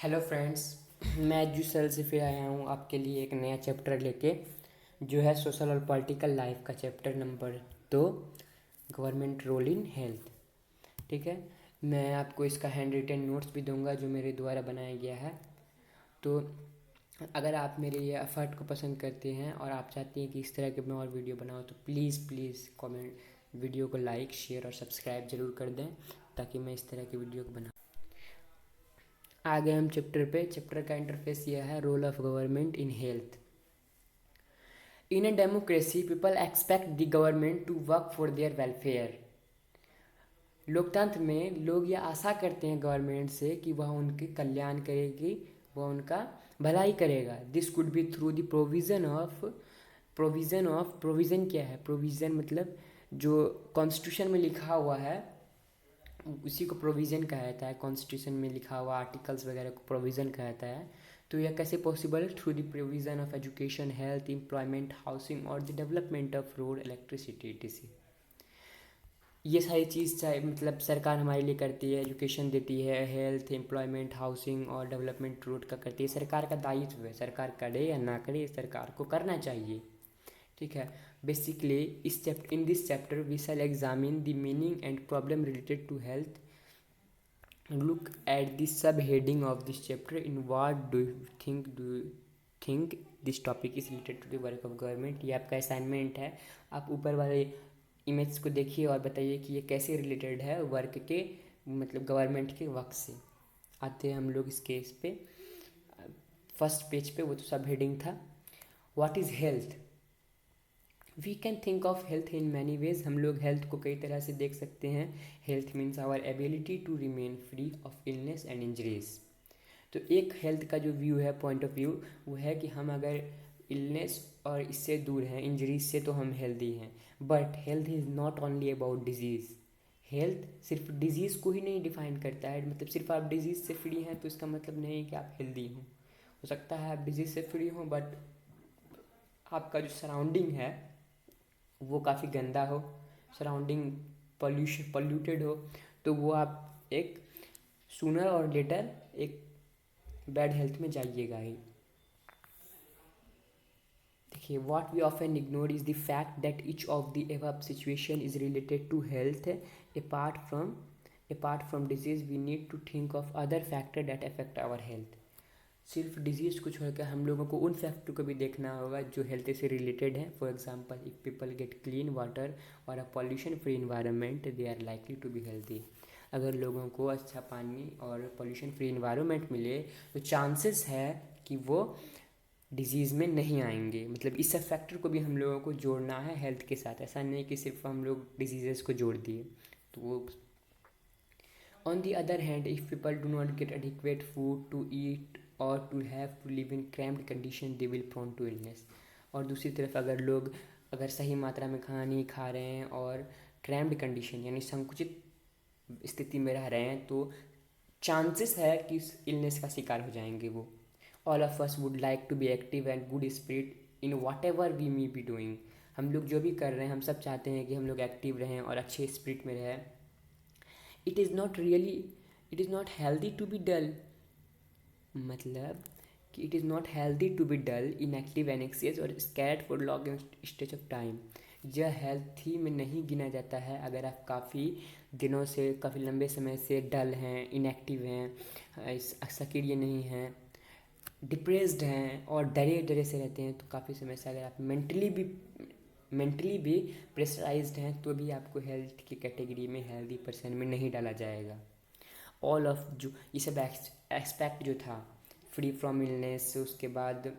Hello friends. मैं जुसल से फिर आया हूँ आपके लिए एक नया चैप्टर लेके, जो है सोशल और पॉलिटिकल लाइफ का chapter number 2, government role in health. ठीक है, मैं आपको इसका हैंड रिटन नोट्स भी दूंगा जो मेरे द्वारा बनाया गया है। तो अगर आप मेरे ये एफर्ट को पसंद करते हैं और आप चाहते हैं कि इस तरह के मैं और वीडियो बनाऊँ तो प्लीज़ प्लीज़ कमेंट वीडियो को लाइक शेयर और सब्सक्राइब ज़रूर कर दें, ताकि मैं इस तरह की वीडियो को बना। आ गए हम चैप्टर पे। चैप्टर का इंटरफेस यह है, role of government in health. In a democracy people expect the government to work for their welfare. लोकतंत्र में लोग ये आशा करते हैं गवर्नमेंट से कि वह उनके कल्याण करेगी, वह उनका भलाई करेगा। This could be through the provision क्या है? प्रोविज़न मतलब जो कॉन्स्टिट्यूशन में लिखा हुआ है उसी को प्रोविज़न कहा जाता है। कॉन्स्टिट्यूशन में लिखा हुआ आर्टिकल्स वगैरह को प्रोविज़न कहा जाता है। तो यह कैसे possible? Through the provision of education, health, employment, housing और the development of road, electricity etc। ये सारी चीज़ चाहे मतलब सरकार हमारे लिए करती है, एजुकेशन देती है, हेल्थ, एम्प्लॉयमेंट, हाउसिंग और डेवलपमेंट रोड का करती है। सरकार का दायित्व है, सरकार करे या ना करे, सरकार को करना चाहिए। ठीक है। Basically in this chapter we shall examine the meaning and problem related to health. Look at the subheading of this chapter. In what do you think this topic is related to the work of government? ये आपका assignment है। आप ऊपर वाले image को देखिए और बताइए कि ये कैसे रिलेटेड है वर्क के, मतलब गवर्नमेंट के वर्क से। आते हैं हम लोग इसके इस पे फर्स्ट पेज पे। वो तो सब हेडिंग था। What is health? We can think of health in many ways. हम लोग हेल्थ को कई तरह से देख सकते हैं। Health means our ability to remain free of illness and injuries. तो एक हेल्थ का जो व्यू है, पॉइंट ऑफ व्यू, वो है कि हम अगर इलनेस और इससे दूर हैं, इंजरीज से, तो हम हेल्दी हैं। But health is not only about disease. Health सिर्फ डिजीज़ को ही नहीं डिफाइन करता है। मतलब सिर्फ आप डिजीज़ से फ्री हैं तो इसका मतलब नहीं कि आप हेल्दी हों। हो सकता है आप डिजीज़ से फ्री हों बट आपका जो सराउंडिंग है वो काफ़ी गंदा हो, सराउंडिंग पॉल्यूटेड हो, तो वो आप एक सूनर और लेटर एक बैड हेल्थ में जाइएगा ही। देखिए, what we often ignore is the fact that each of the above situation is related to health. Apart from disease we need to think of other factor that affect our health. सिर्फ disease को छोड़कर हम लोगों को उन factor को भी देखना होगा जो हेल्थ से रिलेटेड है। For example, if people get clean water और a pollution free environment they are likely to be healthy. अगर लोगों को अच्छा पानी और पॉल्यूशन फ्री इन्वायरमेंट मिले तो चांसेस है कि वो डिजीज़ में नहीं आएंगे। मतलब इस फैक्टर को भी हम लोगों को जोड़ना है हेल्थ के साथ। ऐसा नहीं कि सिर्फ हम लोग डिजीज़ को जोड़ दिए तो वो। On the other hand, if people do not get adequate food to eat or to have to live in cramped condition, they will prone to illness। और दूसरी तरफ अगर सही मात्रा में खाना नहीं खा रहे हैं और क्रैम्ड कंडीशन यानी संकुचित स्थिति में रह रहे हैं तो चांसेस है कि इस इलनेस का शिकार हो जाएंगे वो। All of us would like to be active and good spirit in whatever we may be doing. हम लोग जो भी कर रहे हैं हम सब चाहते हैं कि हम लोग एक्टिव रहें और अच्छे स्पिरिट में रहें। It is not really it is not healthy to be dull. मतलब कि it is not healthy to be dull, inactive, anxious और scared for long stretch of time. यह हेल्थी में नहीं गिना जाता है अगर आप काफ़ी दिनों से, काफ़ी लंबे समय से डल हैं, इनएक्टिव हैं, सक्रिय नहीं हैं, डिप्रेस्ड हैं और डरे डरे से रहते हैं। तो काफ़ी समय से अगर आप मेंटली भी प्रेशराइज्ड हैं तो भी आपको हेल्थ की कैटेगरी में, हेल्दी पर्सन में नहीं डाला जाएगा। ऑल ऑफ जो ये सब एस्पेक्ट जो था, फ्री फ्रॉम इलनेस, उसके बाद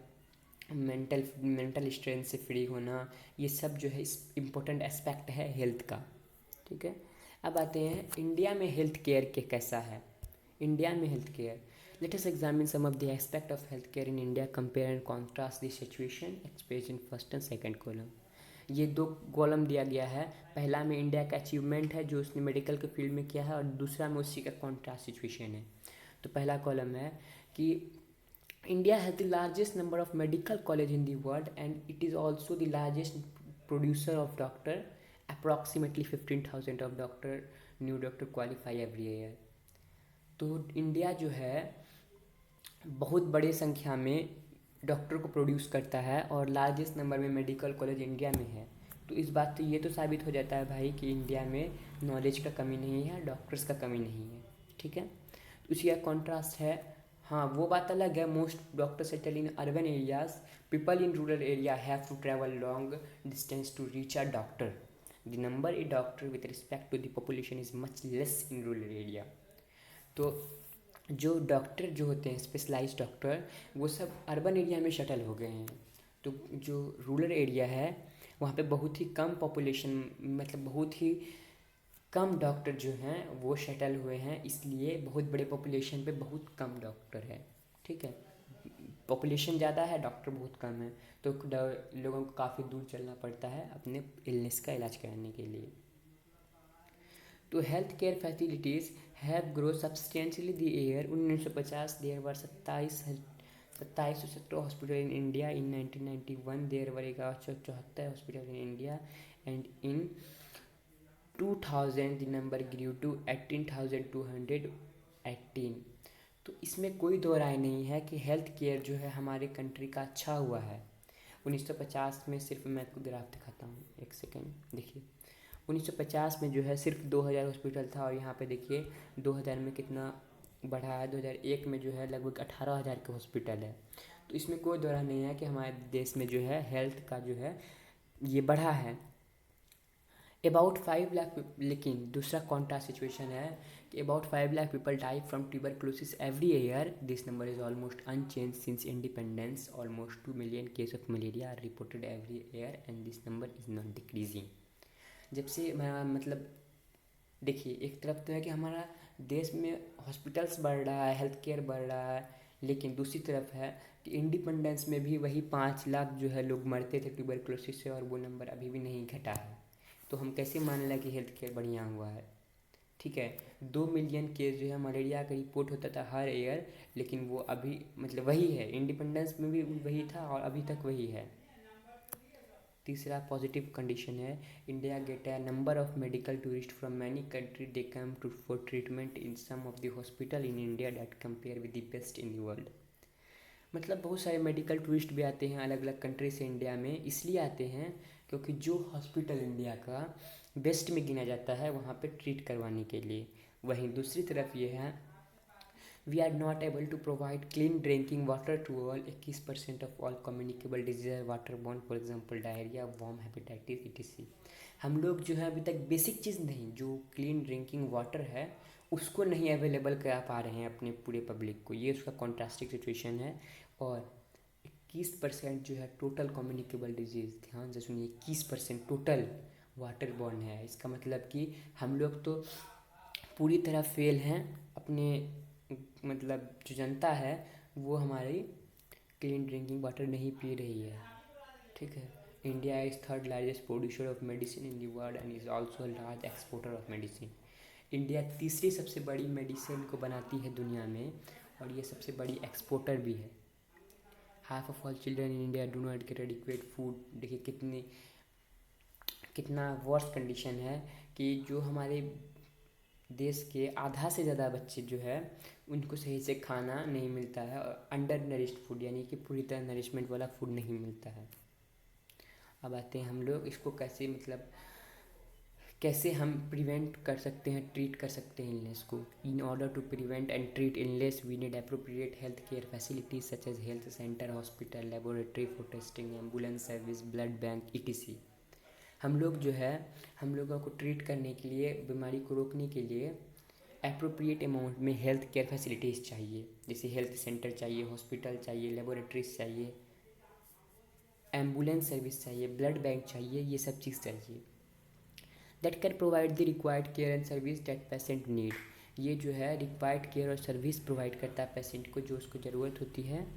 मेंटल स्ट्रेंथ से फ्री होना, ये सब जो है इम्पोर्टेंट एस्पेक्ट है हेल्थ का। ठीक है। अब आते हैं इंडिया में हेल्थ केयर के कैसा है। इंडिया में health care, let us examine some of the aspect of health care in India, compare and contrast the situation express in first and second column. ये दो कॉलम दिया गया है। पहला में इंडिया का अचीवमेंट है जो उसने मेडिकल के फील्ड में किया है और दूसरा में उसी का कॉन्ट्रास्ट सिचुएशन है। तो पहला कॉलम है कि India has the largest number of medical college in the world and it is also the largest producer of doctor. Approximately 15,000 of new doctor qualify every year. तो इंडिया जो है बहुत बड़े संख्या में डॉक्टर को प्रोड्यूस करता है और लार्जेस्ट नंबर में मेडिकल कॉलेज इंडिया में है। तो इस बात तो ये तो साबित हो जाता है भाई कि इंडिया में नॉलेज का कमी नहीं है, डॉक्टर्स का कमी नहीं है। ठीक है, तो उसी का कॉन्ट्रास्ट है। हाँ, वो बात अलग है, most doctor settle in urban areas, people in rural area have to travel long distance to reach a doctor. The number a doctor with respect to the population is much less in rural area. तो जो doctor जो होते हैं specialised doctor, वो सब urban area में shuttle हो गए हैं। तो जो रूरल एरिया है वहाँ पे बहुत ही कम पॉपुलेशन, मतलब बहुत ही कम डॉक्टर जो हैं वो शटल हुए हैं, इसलिए बहुत बड़े पॉपुलेशन पे बहुत कम डॉक्टर है। ठीक है, पॉपुलेशन ज़्यादा है, डॉक्टर बहुत कम है, तो लोगों को काफ़ी दूर चलना पड़ता है अपने इलनेस का इलाज कराने के लिए। तो health care facilities have grow substantially the year 1950 there were 2717 hospital in India. In 1991 there were 1174 hospital in India and in 2000 the number grew to 18,218। तो इसमें कोई दो राय नहीं है कि हेल्थ केयर जो है हमारे कंट्री का अच्छा हुआ है। 1950 में सिर्फ, मैं आपको ग्राफ दिखाता हूँ, एक सेकेंड देखिए। 1950 में जो है सिर्फ 2000 हॉस्पिटल था और यहाँ पे देखिए 2000 में कितना बढ़ा है। 2001 में जो है लगभग 18,000 के हॉस्पिटल है। तो इसमें कोई दो राय नहीं है कि हमारे देश में जो है हेल्थ का जो है ये बढ़ा है। अबाउट 5 लाख, लेकिन दूसरा कॉन्ट्रास्ट सिचुएशन है कि about 5 lakh people die from tuberculosis every year. This number is almost unchanged since independence. Almost 2 million case of malaria are reported every year and this number is not decreasing. जब से मतलब देखिए, एक तरफ तो है कि हमारा देश में हॉस्पिटल्स बढ़ रहा है, हेल्थ केयर बढ़ रहा है, लेकिन दूसरी तरफ है कि इंडिपेंडेंस में भी वही 5 लाख जो है लोग मरते थे ट्यूबरक्लोसिस से और वो नंबर अभी भी नहीं घटा है। तो हम कैसे मान लें कि हेल्थ केयर बढ़िया हुआ है। ठीक है, 2 मिलियन केस जो है मलेरिया का रिपोर्ट होता था हर ईयर, लेकिन वो अभी मतलब वही है, इंडिपेंडेंस में भी वही था और अभी तक वही है। तीसरा पॉजिटिव कंडीशन है, India get a number of medical tourist from many country, they come to for treatment in some of the hospital in India that compare with the best in the world. मतलब बहुत सारे medical tourist भी आते हैं अलग अलग country से India में, इसलिए आते हैं क्योंकि जो हॉस्पिटल इंडिया का बेस्ट में गिना जाता है वहाँ पे ट्रीट करवाने के लिए। वहीं दूसरी तरफ ये है, we are not able to provide clean drinking water to all. 21% of all communicable disease water borne, for example diarrhoea, worm, hepatitis etc। हम लोग जो है अभी तक बेसिक चीज़ नहीं, जो क्लीन ड्रिंकिंग वाटर है उसको नहीं अवेलेबल करा पा रहे हैं अपने पूरे पब्लिक को, ये उसका कॉन्ट्रास्टिंग सिचुएशन है। और 21% जो है टोटल कम्युनिकेबल डिजीज़, ध्यान से सुनिए, 21% टोटल वाटर बॉर्न है। इसका मतलब कि हम लोग तो पूरी तरह फेल हैं अपने, मतलब जो जनता है वो हमारी क्लीन ड्रिंकिंग वाटर नहीं पी रही है। ठीक है, India is third largest producer of medicine in the world and is also large exporter of medicine. India तीसरी सबसे बड़ी मेडिसिन को बनाती है दुनिया में और ये सबसे बड़ी एक्सपोर्टर भी है। Half of all children in India do not gate adequate food. देखिए कितना वर्स्ट कंडीशन है कि जो हमारे देश के आधा से ज़्यादा बच्चे जो है उनको सही से खाना नहीं मिलता है और अंडर नरिश्ड फूड, यानी कि पूरी तरह नरिशमेंट वाला फूड नहीं मिलता है। अब आते हैं हम लोग इसको कैसे हम प्रिवेंट कर सकते हैं, ट्रीट कर सकते हैं इलनेस को। In order to prevent and treat illness we need appropriate health care facilities such as health centre, hospital, laboratory for testing, ambulance service, blood bank etc। हम लोग जो है हम लोगों को ट्रीट करने के लिए, बीमारी को रोकने के लिए अप्रोप्रिएट अमाउंट में हेल्थ केयर फैसिलिटीज़ चाहिए, जैसे हेल्थ सेंटर चाहिए, हॉस्पिटल चाहिए, लेबोरेटरीज चाहिए, एम्बुलेंस सर्विस चाहिए, ब्लड बैंक चाहिए, ये सब चीज़ चाहिए। That can provide the required care and service that patient need. ये जो है रिक्वायर्ड केयर और सर्विस प्रोवाइड करता है पेशेंट को जो उसको ज़रूरत होती है।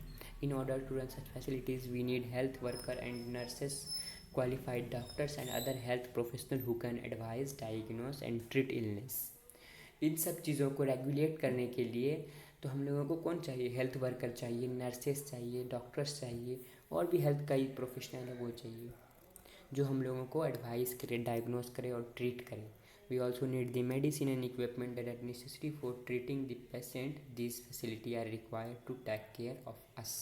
In order to run such facilities we need health worker and nurses, qualified doctors and other health professional who can advise, diagnose and treat illness। इन सब चीज़ों को रेगुलेट करने के लिए तो हम लोगों को कौन चाहिए, हेल्थ वर्कर चाहिए, नर्सेस चाहिए, डॉक्टर्स चाहिए और भी हेल्थ का ही प्रोफेशनल है वो चाहिए जो हम लोगों को एडवाइस करे, डायग्नोस करे और ट्रीट करे। We also need the medicine and equipment that are necessary for treating the patient. These facilities are required to take care of us.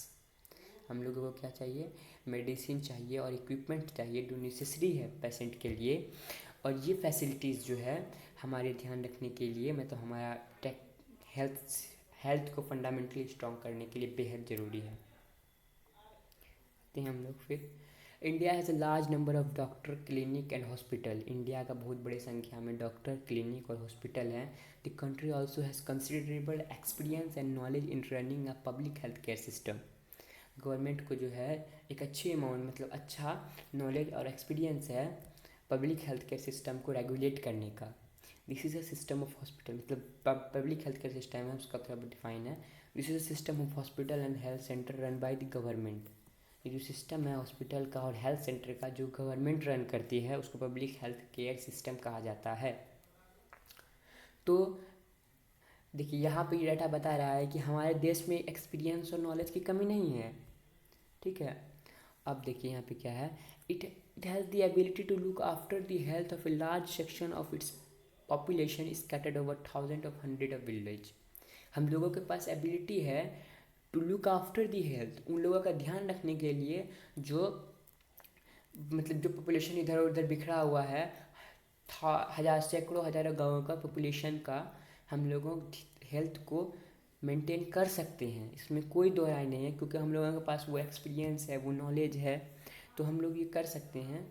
हम लोगों को क्या चाहिए? मेडिसिन चाहिए और इक्विपमेंट चाहिए जो नेसेसरी है पेशेंट के लिए, और ये फैसिलिटीज़ जो है हमारे ध्यान रखने के लिए, मतलब हमारा हेल्थ को फंडामेंटली स्ट्रॉन्ग करने के लिए बेहद ज़रूरी है। हम लोग फिर India has a large number of doctor, clinic and hospital. India का बहुत बड़ी संख्या में डॉक्टर, क्लिनिक और हॉस्पिटल हैं। The country also has considerable experience and knowledge in running a public health care system. Government को जो है एक अच्छी अमाउंट, मतलब अच्छा नॉलेज और एक्सपीरियंस है पब्लिक हेल्थ केयर सिस्टम को रेगुलेट करने का। This is a system of hospital, मतलब पब्लिक हेल्थ केयर सिस्टम है उसका थोड़ा डिफाइन है। This is a system of hospital and health centre run by the government. ये जो सिस्टम है हॉस्पिटल का और हेल्थ सेंटर का जो गवर्नमेंट रन करती है उसको पब्लिक हेल्थ केयर सिस्टम कहा जाता है। तो देखिए यहाँ पे डाटा बता रहा है कि हमारे देश में एक्सपीरियंस और नॉलेज की कमी नहीं है, ठीक है। अब देखिए यहाँ पे क्या है, it has the ability to look after the health of a large section of its population scattered over thousand of hundred of village. हम लोगों के पास एबिलिटी है to look after the health, उन लोगों का ध्यान रखने के लिए जो मतलब जो पॉपुलेशन इधर उधर बिखरा हुआ है, सैकड़ों हज़ारों गाँवों का पॉपुलेशन का हम लोगों हेल्थ को मेंटेन कर सकते हैं। इसमें कोई दो राय नहीं है, क्योंकि हम लोगों के पास वो एक्सपीरियंस है, वो नॉलेज है, तो हम लोग ये कर सकते हैं।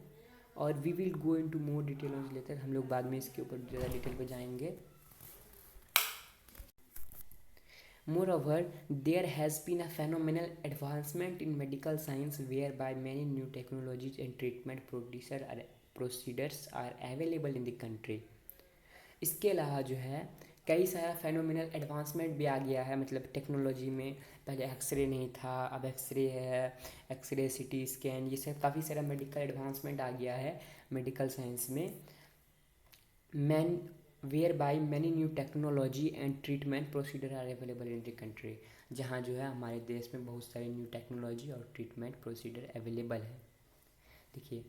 और we will go into more detail on later, हम लोग बाद में इसके ऊपर ज़्यादा डिटेल पे जाएंगे। Moreover, there has been a phenomenal advancement in medical science whereby many new technologies and treatment procedures are available in the country. इसके अलावा जो है कई सारा फेनोमिनल एडवांसमेंट भी आ गया है, मतलब टेक्नोलॉजी में। पहले एक्सरे नहीं था, अब एक्सरे है, एक्सरे, सीटी स्कैन, ये सब काफ़ी सारा मेडिकल एडवांसमेंट आ गया है मेडिकल साइंस में। whereby many new technology and treatment procedure are available in the country, जहाँ जो है हमारे देश में बहुत सारी न्यू टेक्नोलॉजी और ट्रीटमेंट प्रोसीजर अवेलेबल है। देखिए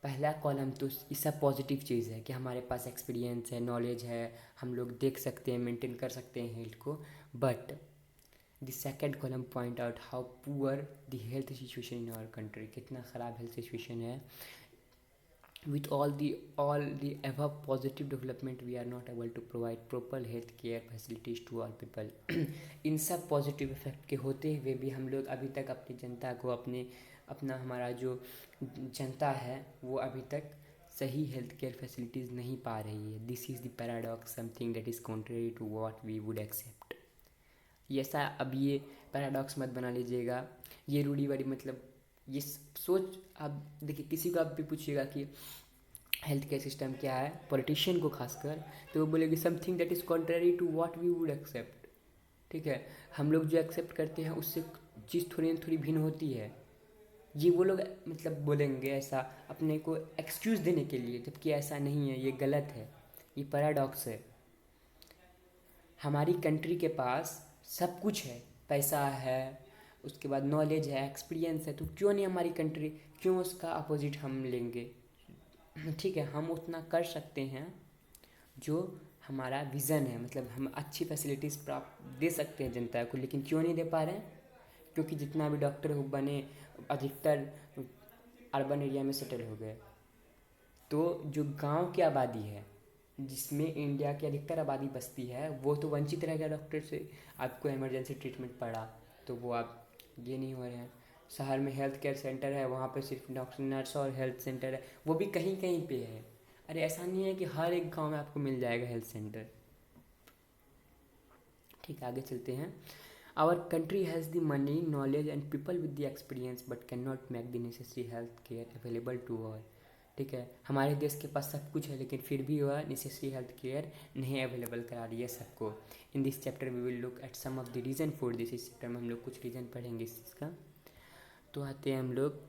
पहला कॉलम तो ये सब पॉजिटिव चीज़ है कि हमारे पास एक्सपीरियंस है, नॉलेज है, हम लोग देख सकते हैं, मेंटेन कर सकते हैं हेल्थ को। But the second column point out how poor the health situation in our country, कितना ख़राब हेल्थ सिचुएशन है। With all the above positive development, we are not able to provide proper health care facilities to all people. इन सब positive effect के होते हुए भी हम लोग अभी तक अपनी जनता को अपना हमारा जो जनता है वो अभी तक सही हेल्थ केयर फैसिलिटीज़ नहीं पा रही है। This is the paradox, something that is contrary to what we would accept. ये ऐसा, अब ये पैराडॉक्स मत बना लीजिएगा, ये रूढ़िवादी, मतलब ये सोच। आप देखिए किसी को आप भी पूछिएगा कि हेल्थ केयर सिस्टम क्या है, पॉलिटिशियन को खासकर, तो वो बोलेगी something that is contrary to what we would accept, ठीक है। हम लोग जो एक्सेप्ट करते हैं उससे चीज़ थोड़ी भिन्न होती है। ये वो लोग मतलब बोलेंगे ऐसा अपने को एक्सक्यूज़ देने के लिए, जबकि ऐसा नहीं है, ये गलत है, ये पैराडॉक्स है। हमारी कंट्री के पास सब कुछ है, पैसा है, उसके बाद नॉलेज है, एक्सपीरियंस है, तो क्यों नहीं हमारी कंट्री, क्यों उसका अपोजिट हम लेंगे, ठीक है। हम उतना कर सकते हैं जो हमारा विज़न है, मतलब हम अच्छी फैसिलिटीज़ प्राप्त दे सकते हैं जनता को, लेकिन क्यों नहीं दे पा रहे हैं? क्योंकि जितना भी डॉक्टर बने अधिकतर अर्बन एरिया में सेटल हो गए। तो जो गांव की आबादी है, जिसमें इंडिया की अधिकतर आबादी बसती है, वो तो वंचित रह गया डॉक्टर से। आपको इमरजेंसी ट्रीटमेंट पड़ा तो वो आप ये नहीं हो रहे हैं। शहर में हेल्थ केयर सेंटर है, वहाँ पे सिर्फ डॉक्टर, नर्स और हेल्थ सेंटर है, वो भी कहीं कहीं पे है। अरे ऐसा नहीं है कि हर एक गांव में आपको मिल जाएगा हेल्थ सेंटर। ठीक है, आगे चलते हैं। Our country has the money, knowledge and people with the experience but cannot make the necessary health care available to all. ठीक है, हमारे देश के पास सब कुछ है, लेकिन फिर भी वह नेसेसरी हेल्थ केयर नहीं अवेलेबल करा रही है सबको। In this chapter we will look at some of the reason for this. इस चैप्टर में हम लोग कुछ रीज़न पढ़ेंगे इस चीज़ का। तो आते हैं हम लोग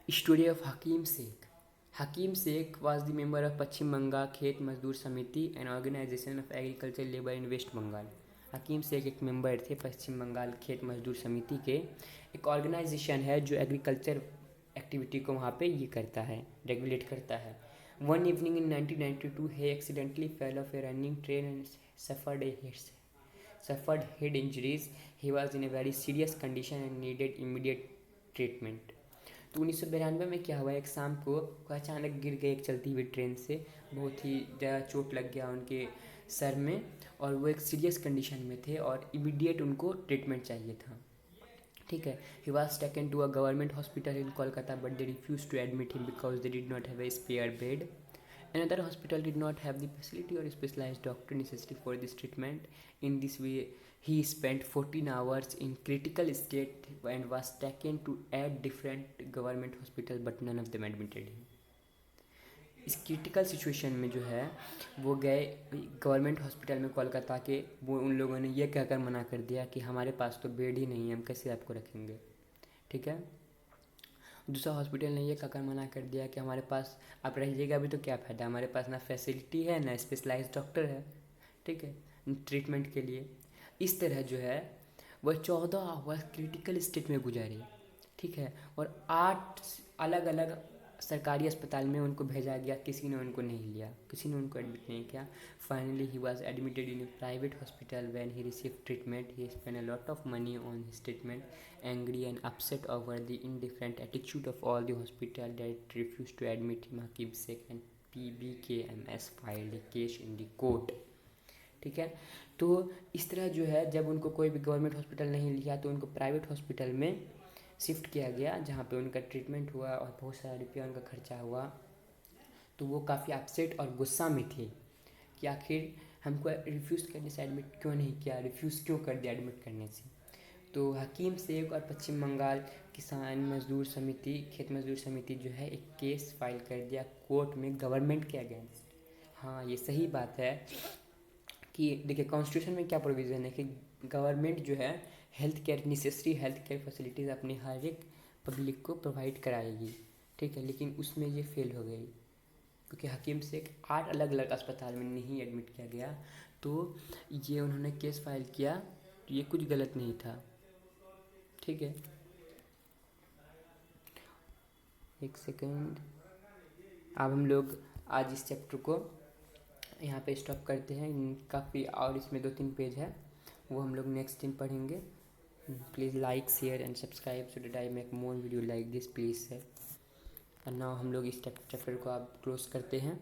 story of Hakim Sheikh. Hakim Sheikh was the member of Paschim Bangal Khet Mazdoor Samiti and organisation of agriculture labour in West Bengal. Hakim Sheikh एक मेंबर थे पश्चिम बंगाल खेत मजदूर समिति के। एक ऑर्गेनाइजेशन है जो एग्रीकल्चर एक्टिविटी को वहाँ पे ये करता है, रेगुलेट करता है। One evening in 1992, he accidentally fell off a running train and suffered head injuries. He was in a very serious condition and needed immediate treatment. तो 1992 में क्या हुआ, एक शाम को वो अचानक गिर गए एक चलती हुई ट्रेन से, बहुत ही ज़्यादा चोट लग गया उनके सर में और वो एक सीरियस कंडीशन में थे और इमीडिएट उनको ट्रीटमेंट चाहिए था। ठीक है, he was taken to a government hospital in Kolkata but they refuse to admit him because they did not have a spare bed. Another hospital did not have the facility or specialized doctor necessary for this treatment. In this way, he spent 14 hours in critical state and was taken to 8 different government hospitals, but none of them admitted him. इस critical situation में जो है वो गए government hospital में कोलकाता के, वो उन लोगों ने ये कहकर मना कर दिया कि हमारे पास तो बेड ही नहीं है, हम कैसे आपको रखेंगे. ठीक है, दूसरा हॉस्पिटल ने ये कहकर मना कर दिया कि हमारे पास आप रहिएगा भी तो क्या फ़ायदा, हमारे पास ना फैसिलिटी है ना स्पेशलाइज्ड डॉक्टर है. ठीक है, ट्रीटमेंट के लिए. इस तरह जो है वह 14 आवर्स क्रिटिकल स्टेट में गुजारी. ठीक है, और 8 अलग अलग सरकारी अस्पताल में उनको भेजा गया, किसी ने उनको नहीं लिया, किसी ने उनको एडमिट नहीं किया. Finally he was admitted in a private hospital. When he receive treatment he spend a lot of money on his treatment. Angry and upset over the indifferent attitude of all the hospital that refuse to admit him, Hakim Sheikh and PBKMS filed a case in the court. ठीक है, तो इस तरह जो है जब उनको कोई भी गवर्नमेंट हॉस्पिटल नहीं लिया तो उनको प्राइवेट हॉस्पिटल में शिफ्ट किया गया, जहाँ पे उनका ट्रीटमेंट हुआ और बहुत सारा रुपया उनका खर्चा हुआ. तो वो काफ़ी अपसेट और गुस्सा में थे कि आखिर हमको रिफ्यूज़ करने से एडमिट क्यों नहीं किया, रिफ्यूज़ क्यों कर दिया एडमिट करने से. तो हकीम शेख और पश्चिम बंगाल किसान मजदूर समिति, खेत मजदूर समिति जो है एक केस फाइल कर दिया कोर्ट में गवर्नमेंट के अगेंस्ट. हाँ, ये सही बात है कि देखिए कॉन्स्टिट्यूशन में क्या प्रोविज़न है कि गवर्नमेंट जो है health care necessary health care facilities अपने हर एक पब्लिक को प्रोवाइड कराएगी. ठीक है, लेकिन उसमें ये फेल हो गई क्योंकि हकीम शेख 8 अलग अलग अस्पताल में नहीं एडमिट किया गया. तो ये उन्होंने केस फाइल किया, तो ये कुछ गलत नहीं था. ठीक है, एक सेकेंड. अब हम लोग आज इस चैप्टर को यहाँ पे स्टॉप करते हैं. काफ़ी और इसमें 2-3 पेज है, वो हम लोग नेक्स्ट दिन पढ़ेंगे. Please like share and subscribe so that I make more video like this please. और नाउ हम लोग इस चैप्टर को आप क्लोज करते हैं.